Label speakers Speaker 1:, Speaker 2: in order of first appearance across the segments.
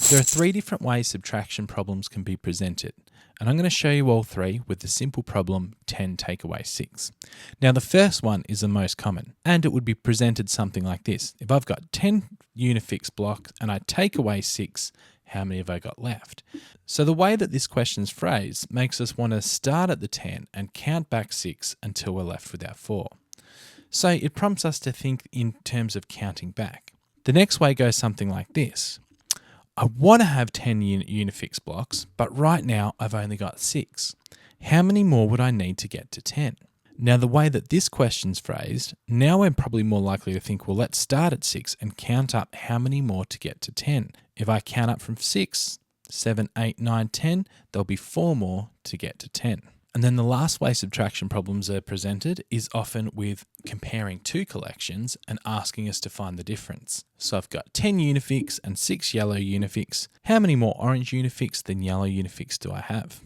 Speaker 1: There are three different ways subtraction problems can be presented, and I'm going to show you all three with the simple problem 10 take away 6. Now the first one is the most common, and it would be presented something like this. If I've got 10 Unifix blocks and I take away 6, how many have I got left? So the way that this question is phrased makes us want to start at the 10 and count back 6 until we're left with our 4. So it prompts us to think in terms of counting back. The next way goes something like this. I want to have 10 Unifix blocks, but right now I've only got 6. How many more would I need to get to 10? Now the way that this question's phrased, now we're probably more likely to think, well, let's start at 6 and count up how many more to get to 10. If I count up from 6, 7, 8, 9, 10, there'll be 4 more to get to 10. And then the last way subtraction problems are presented is often with comparing two collections and asking us to find the difference. So I've got 10 Unifix and 6 yellow Unifix. How many more orange Unifix than yellow Unifix do I have?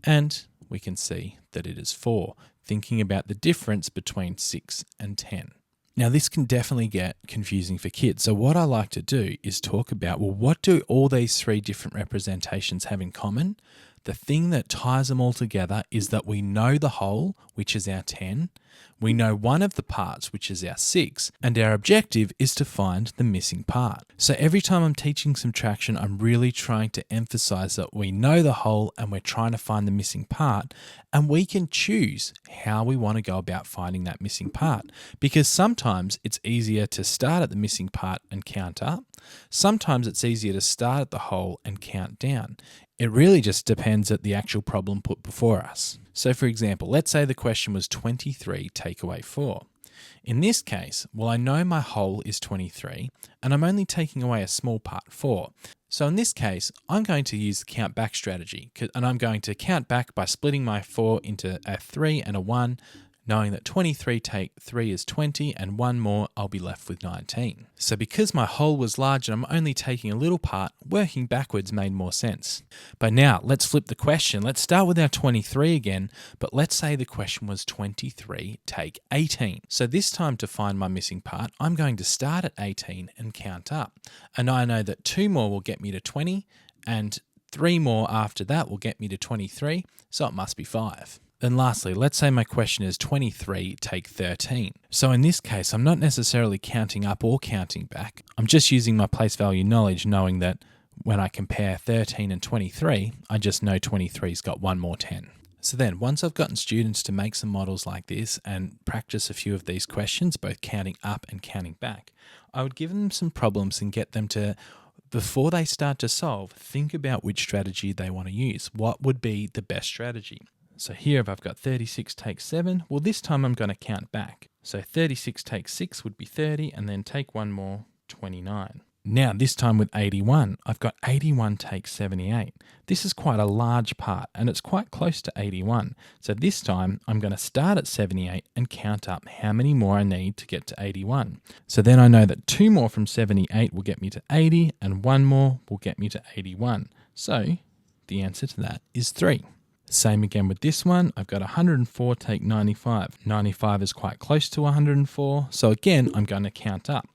Speaker 1: And we can see that it is 4, thinking about the difference between 6 and 10. Now this can definitely get confusing for kids. So what I like to do is talk about, well, what do all these three different representations have in common? The thing that ties them all together is that we know the whole, which is our 10. We know one of the parts, which is our 6, and our objective is to find the missing part. So every time I'm teaching subtraction, I'm really trying to emphasize that we know the whole and we're trying to find the missing part, and we can choose how we want to go about finding that missing part. Because sometimes it's easier to start at the missing part and count up. Sometimes it's easier to start at the whole and count down. It really just depends at the actual problem put before us. So for example, let's say the question was 23 take away 4. In this case, well, I know my whole is 23 and I'm only taking away a small part, 4. So in this case, I'm going to use the count back strategy, and I'm going to count back by splitting my 4 into a 3 and a 1, knowing that 23 take 3 is 20 and 1 more, I'll be left with 19. So because my whole was large and I'm only taking a little part, working backwards made more sense. But now let's flip the question. Let's start with our 23 again, but let's say the question was 23 take 18. So this time to find my missing part, I'm going to start at 18 and count up. And I know that 2 more will get me to 20 and 3 more after that will get me to 23, so it must be 5. Then lastly, let's say my question is 23 take 13. So in this case, I'm not necessarily counting up or counting back. I'm just using my place value knowledge, knowing that when I compare 13 and 23, I just know 23's got 1 more 10. So then once I've gotten students to make some models like this and practice a few of these questions, both counting up and counting back, I would give them some problems and get them to, before they start to solve, think about which strategy they want to use. What would be the best strategy? So here if I've got 36 take 7, well this time I'm going to count back. So 36 take 6 would be 30 and then take 1 more, 29. Now this time with 81, I've got 81 take 78. This is quite a large part and it's quite close to 81. So this time I'm going to start at 78 and count up how many more I need to get to 81. So then I know that 2 more from 78 will get me to 80 and 1 more will get me to 81. So the answer to that is 3. Same again with this one. I've got 104 take 95. 95 is quite close to 104. So again, I'm going to count up.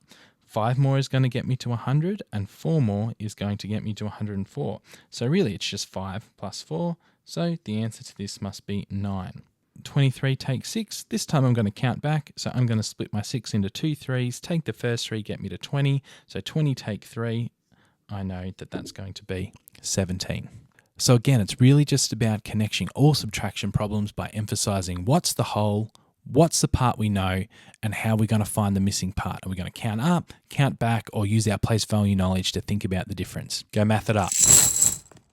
Speaker 1: 5 more is going to get me to 100 and 4 more is going to get me to 104. So really it's just 5 plus 4. So the answer to this must be 9. 23 take 6. This time I'm going to count back. So I'm going to split my 6 into 2 3s. Take the first 3, get me to 20. So 20 take 3. I know that that's going to be 17. So again, it's really just about connecting all subtraction problems by emphasizing what's the whole, what's the part we know, and how we're going to find the missing part. Are we going to count up, count back, or use our place value knowledge to think about the difference? Go math it up.